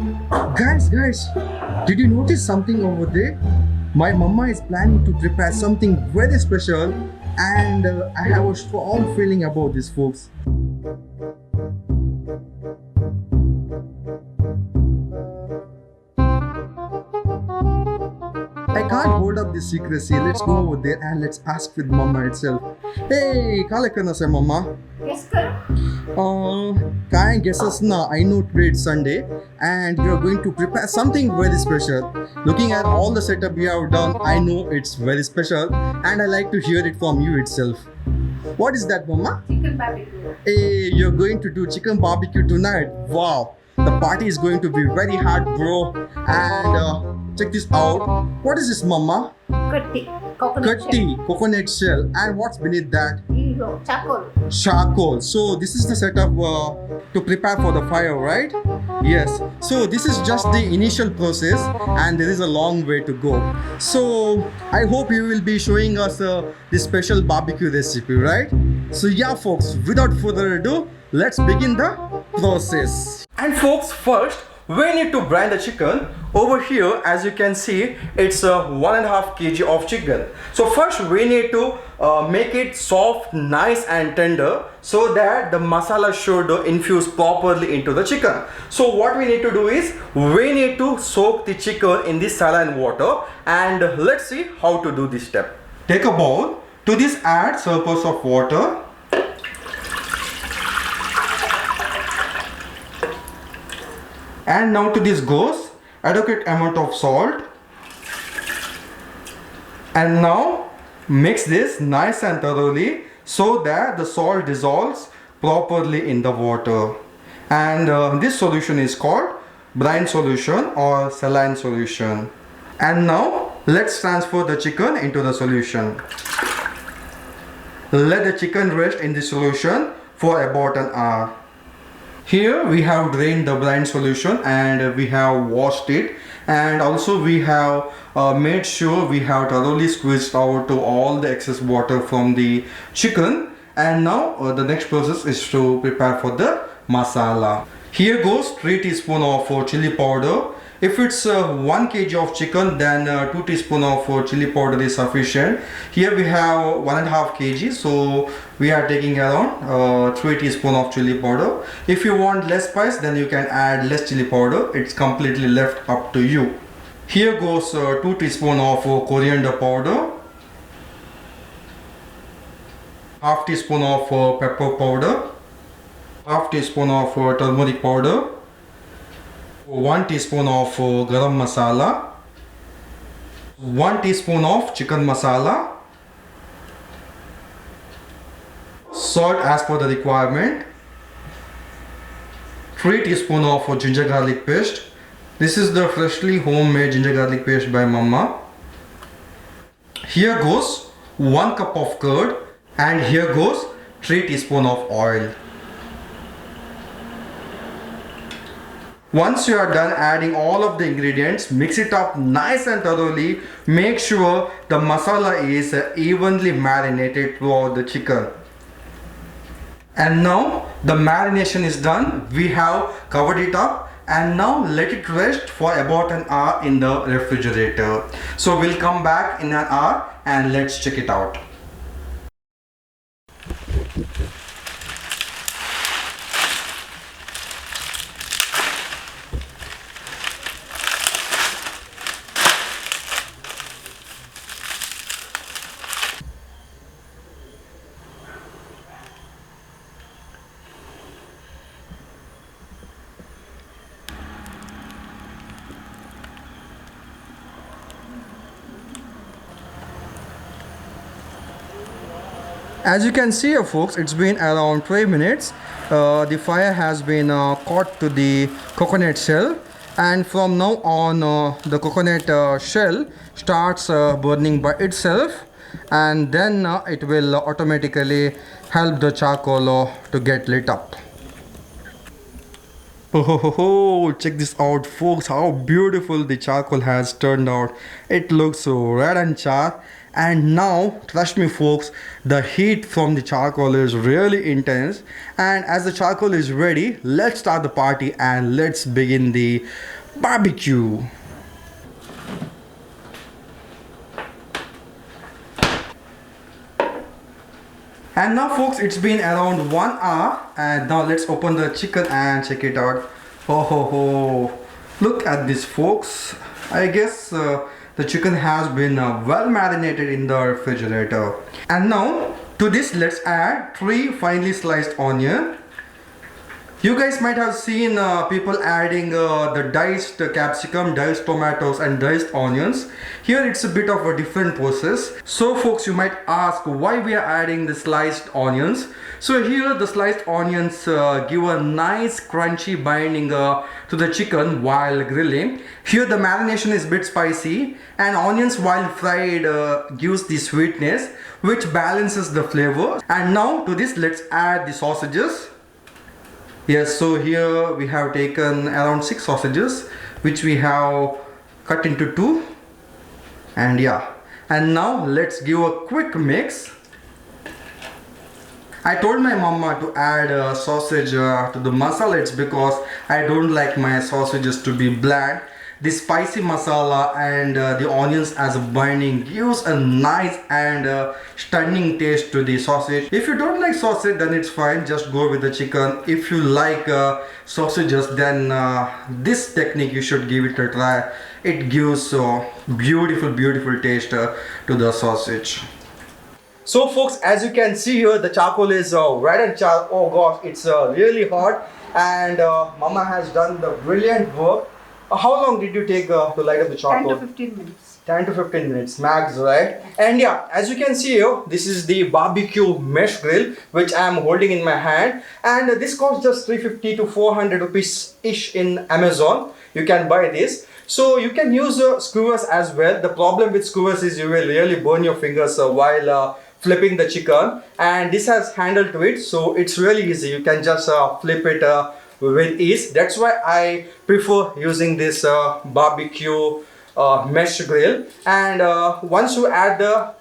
Guys, did you notice something over there? My mama is planning to prepare something very special, and I have a strong feeling about this, folks. I can't hold up this secrecy. Let's go over there and let's ask with mama itself. Hey, kala karna se mama? Yes, sir. Kind guesses na. I know today it's Sunday and we are going to prepare something very special. Looking at all the setup we have done, I know it's very special and I like to hear it from you itself. What is that, mama? Chicken barbecue. Hey, you're going to do chicken barbecue tonight. Wow, the party is going to be very hard, bro. And check this out. What is this, mama? Katti. Coconut Katti, coconut shell. And what's beneath that? shell. Charcoal. Charcoal. So this is the setup to prepare for the fire, right? Yes. So this is just the initial process and there is a long way to go. So I hope you will be showing us this special barbecue recipe, right? So yeah, folks, without further ado, let's begin the process. And folks, first we need to brine the chicken. Over here, as you can see, it's 1.5 kg of chicken. So first we need to make it soft, nice and tender so that the masala should infuse properly into the chicken. So what we need to do is we need to soak the chicken in this saline water, and let's see how to do this step. Take a bowl. To this add surplus of water. And now to this goes adequate amount of salt, and now mix this nice and thoroughly so that the salt dissolves properly in the water. And this solution is called brine solution or saline solution. And now let's transfer the chicken into the solution. Let the chicken rest in the solution for about an hour. Here we have drained the brine solution and we have washed it, and also we have made sure we have thoroughly squeezed out all the excess water from the chicken. And now the next process is to prepare for the masala. Here goes 3 teaspoons of chili powder. If it's 1 kg of chicken, then 2 teaspoons of chili powder is sufficient. Here we have 1.5 kg, so we are taking around 3 teaspoons of chili powder. If you want less spice, then you can add less chili powder. It's completely left up to you. Here goes 2 teaspoons of coriander powder, half teaspoon of pepper powder, half teaspoon of turmeric powder, 1 teaspoon of garam masala, 1 teaspoon of chicken masala, salt as per the requirement, 3 teaspoons of ginger garlic paste. This is the freshly homemade ginger garlic paste by mama. Here goes 1 cup of curd, and here goes 3 teaspoons of oil. Once you are done adding all of the ingredients, mix it up nice and thoroughly. Make sure the masala is evenly marinated throughout the chicken. And now the marination is done. We have covered it up, and now let it rest for about an hour in the refrigerator. So we'll come back in an hour and let's check it out. As you can see, folks, it's been around 12 minutes. The fire has been caught to the coconut shell, and from now on the coconut shell starts burning by itself, and then it will automatically help the charcoal to get lit up. Oh, check this out, folks. How beautiful the charcoal has turned out. It looks so red and char. And now, trust me, folks, the heat from the charcoal is really intense. And as the charcoal is ready, let's start the party and let's begin the barbecue. And now, folks, it's been around 1 hour, and now let's open the chicken and check it out. Oh ho ho! Look at this, folks. I guess the chicken has been well marinated in the refrigerator. And now to this, let's add 3 finely sliced onion. You guys might have seen people adding the diced capsicum, diced tomatoes and diced onions. Here it's a bit of a different process. So folks, you might ask why we are adding the sliced onions. So here the sliced onions give a nice crunchy binding to the chicken while grilling. Here the marination is a bit spicy, and onions while fried gives the sweetness which balances the flavor. And now to this, let's add the sausages. Yes, so here we have taken around 6 sausages which we have cut into 2, and yeah, and now let's give a quick mix. I told my mama to add sausage to the masala. It's because I don't like my sausages to be bland. The spicy masala and the onions as a binding gives a nice and stunning taste to the sausage. If you don't like sausage, then it's fine, just go with the chicken. If you like sausages, then this technique you should give it a try. It gives beautiful taste to the sausage. So folks, as you can see here, the charcoal is red and char. Oh gosh, it's really hot, and mama has done the brilliant work. How long did you take to light up the charcoal? 10 to 15 minutes. 10 to 15 minutes max, right? And yeah, as you can see here, this is the barbecue mesh grill which I am holding in my hand, and this costs just 350 to 400 rupees ish in Amazon. You can buy this. So you can use skewers as well. The problem with skewers is you will really burn your fingers while flipping the chicken, and this has handle to it, so it's really easy. You can just flip it with ease. That's why I prefer using this barbecue mesh grill. And once you add the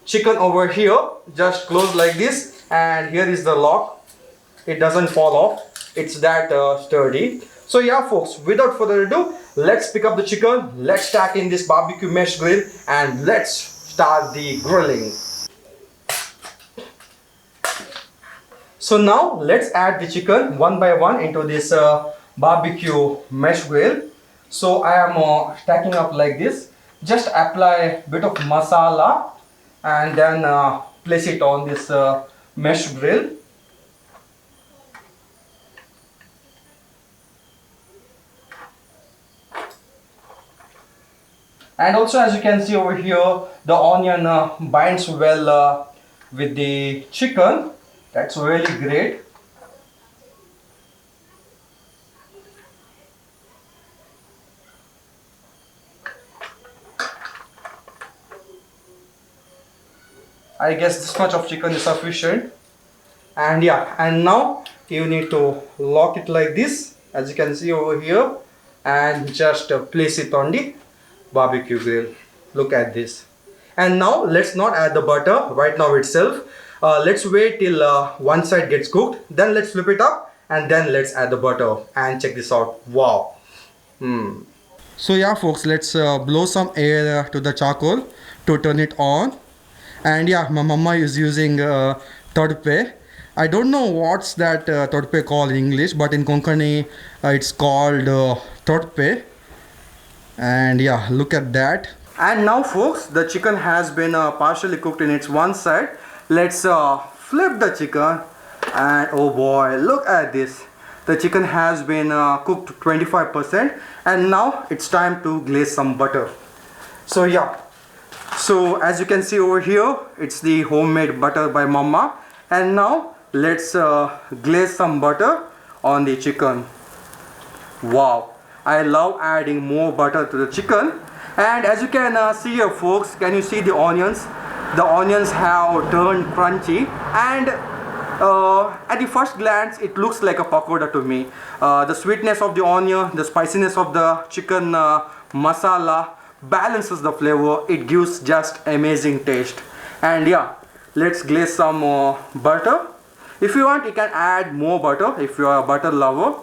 chicken over here, just close like this, and here is the lock. It doesn't fall off, it's that sturdy. So yeah folks, without further ado, let's pick up the chicken, let's stack in this barbecue mesh grill, and let's start the grilling. So now let's add the chicken one by one into this barbecue mesh grill. So I am stacking up like this. Just apply a bit of masala and then place it on this mesh grill. And also, as you can see over here, the onion binds well with the chicken. That's really great. I guess this much of chicken is sufficient. And yeah, and now you need to lock it like this, as you can see over here, and just place it on the barbecue grill. Look at this. And now let's not add the butter right now itself. Let's wait till one side gets cooked, then let's flip it up, and then let's add the butter. And check this out. Wow. So yeah folks, let's blow some air to the charcoal to turn it on. And yeah, my mama is using todpe. I don't know what's that todpe called in English, but in Konkani it's called todpe. And yeah, look at that. And now folks, the chicken has been partially cooked in its one side. Let's flip the chicken, and oh boy, look at this. The chicken has been cooked 25%, and now it's time to glaze some butter. So yeah, so as you can see over here, it's the homemade butter by mama. And now let's glaze some butter on the chicken. Wow, I love adding more butter to the chicken. And as you can see here folks, can you see the onions? The onions have turned crunchy, and At the first glance, it looks like a pakoda to me. The sweetness of the onion, the spiciness of the chicken masala balances the flavor. It gives just amazing taste. And yeah, let's glaze some butter. If you want, you can add more butter if you are a butter lover.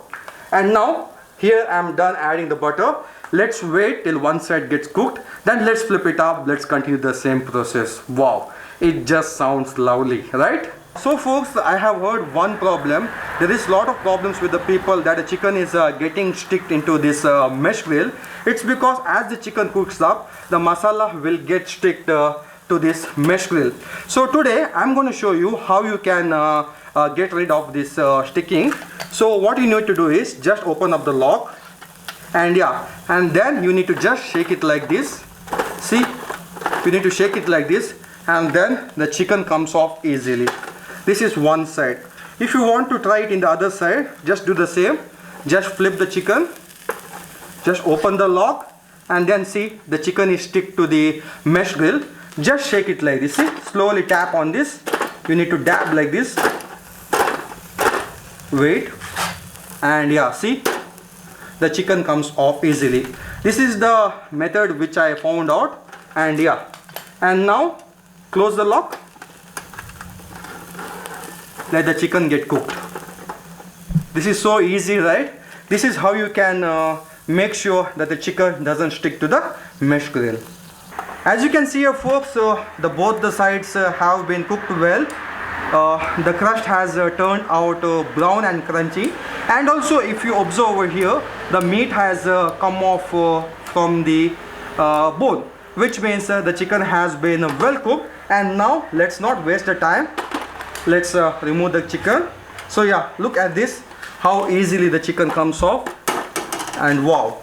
And now, here I'm done adding the butter. Let's wait till one side gets cooked. Then let's flip it up. Let's continue the same process. Wow, it just sounds lovely, right? So folks, I have heard one problem. There is a lot of problems with the people that the chicken is getting sticked into this mesh grill. It's because as the chicken cooks up, the masala will get sticked to this mesh grill. So today I'm going to show you how you can get rid of this sticking. So what you need to do is just open up the lock, and yeah, and then you need to just shake it like this. See, you need to shake it like this, and then the chicken comes off easily. This is one side. If you want to try it in the other side, just do the same. Just flip the chicken, just open the lock, and then see the chicken is stick to the mesh grill. Just shake it like this. See, slowly tap on this. You need to dab like this. Wait, and yeah, see, the chicken comes off easily. This is the method which I found out. And yeah, and now close the lock. Let the chicken get cooked. This is so easy, right? This is how you can make sure that the chicken doesn't stick to the mesh grill. As you can see here folks, both the sides have been cooked well. The crust has turned out brown and crunchy, and also if you observe over here, the meat has come off from the bone, which means the chicken has been well cooked. And now let's not waste the time. Let's remove the chicken. So yeah, look at this, how easily the chicken comes off, and wow.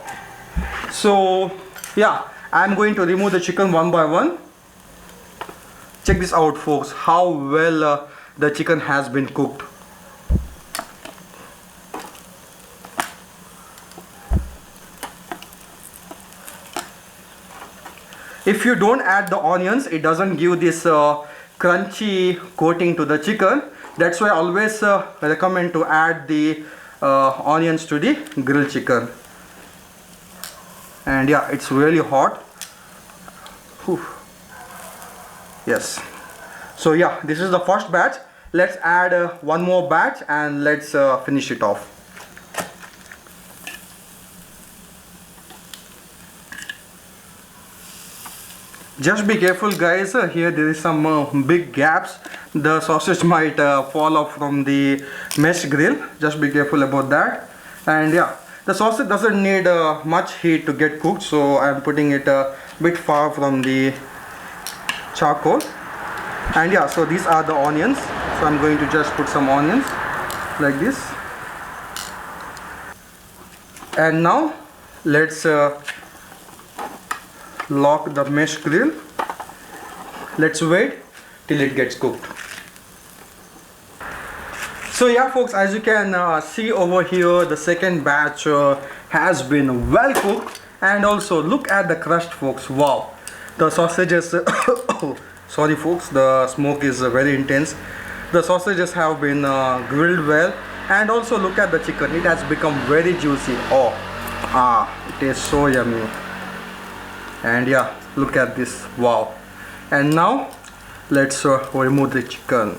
So yeah, I'm going to remove the chicken one by one. Check this out folks, how well the chicken has been cooked. If you don't add the onions, it doesn't give this crunchy coating to the chicken. That's why I always recommend to add the onions to the grilled chicken. And yeah, it's really hot. Whew. Yes. So yeah, this is the first batch. Let's add one more batch and let's finish it off. Just be careful guys, here there is some big gaps. The sausage might fall off from the mesh grill. Just be careful about that. And yeah, the sausage doesn't need much heat to get cooked, so I'm putting it a bit far from the charcoal. And yeah, so these are the onions. So I'm going to just put some onions like this. And now let's lock the mesh grill. Let's wait till it gets cooked. So yeah folks, as you can see over here, the second batch has been well cooked. And also look at the crust folks. Wow, the sausages sorry folks, the smoke is very intense. The sausages have been grilled well. And also look at the chicken, it has become very juicy. Oh, it is so yummy. And yeah, look at this, wow. And now let's remove the chicken.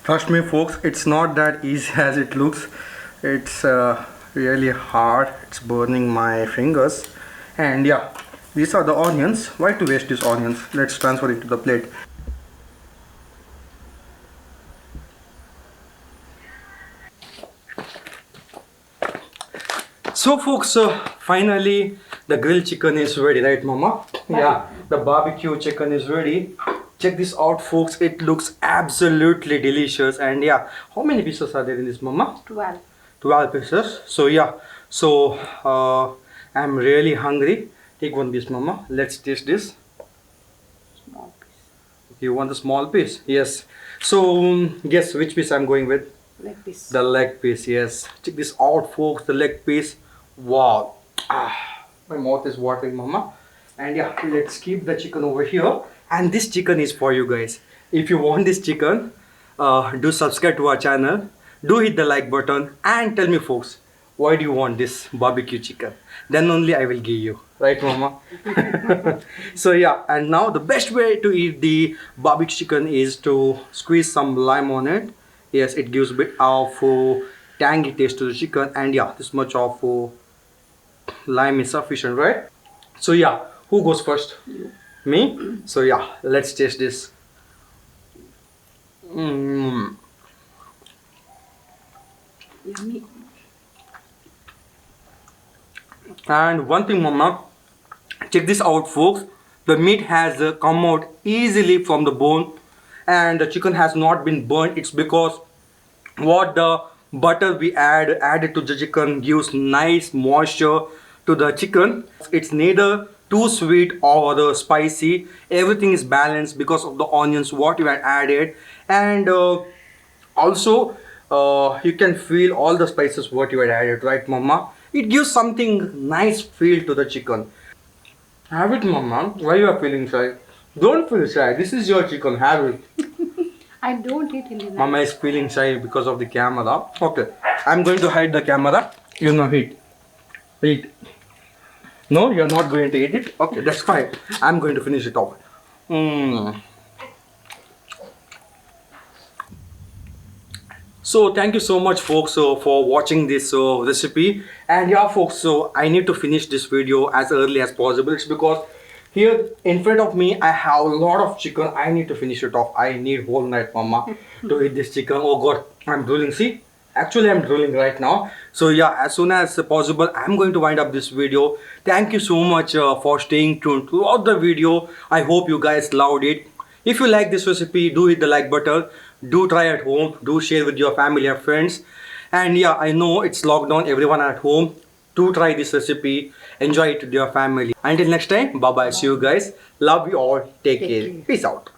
Trust me folks, it's not that easy as it looks. It's really hard. It's burning my fingers. And yeah, these are the onions. Why to waste these onions? Let's transfer it to the plate. So folks, finally the grilled chicken is ready, right mama? Yeah, the barbecue chicken is ready. Check this out folks, it looks absolutely delicious. And yeah, how many pieces are there in this mama? 12. 12 pieces. So yeah, so I'm really hungry. Take one piece mama, let's taste this. Small piece. You want the small piece? Yes. So guess which piece I'm going with? Like this. The leg piece, yes. Check this out folks, the leg piece. Wow. My mouth is watering, mama. And yeah, let's keep the chicken over here. And this chicken is for you guys. If you want this chicken, do subscribe to our channel. Do hit the like button and tell me, folks, why do you want this barbecue chicken? Then only I will give you. Right, mama? So yeah, and now the best way to eat the barbecue chicken is to squeeze some lime on it. Yes, it gives a bit of tangy taste to the chicken. And yeah, this much of lime is sufficient, right? So yeah, who goes first? Me? So yeah, let's taste this. Mm. Yummy. And one thing, mama, check this out, folks. The meat has come out easily from the bone, and the chicken has not been burnt. It's because what the butter we added to the chicken gives nice moisture to the chicken. It's neither too sweet or spicy. Everything is balanced because of the onions what you had added, and also you can feel all the spices what you had added, right, mama? It gives something nice feel to the chicken. Have it, mama. Why you are feeling shy? Don't feel shy. This is your chicken. Have it. I don't eat in the night. Mama is feeling shy because of the camera. Okay, I'm going to hide the camera. You know, eat. Eat. No, you're not going to eat it? Okay, that's fine. I'm going to finish it off. So thank you so much, folks, for watching this recipe. And yeah, folks, so I need to finish this video as early as possible. It's because here in front of me I have a lot of chicken. I need to finish it off. I need whole night, mama, to eat this chicken. Oh god, I'm drooling. See, actually I'm drooling right now. So yeah, as soon as possible I'm going to wind up this video. Thank you so much for staying tuned throughout the video. I hope you guys loved it. If you like this recipe, do hit the like button. Do try at home. Do share with your family and friends. And yeah, I know it's lockdown, everyone at home. Do try this recipe. Enjoy it with your family. Until next time, bye bye. See you guys. Love you all. Take care. care. Peace out.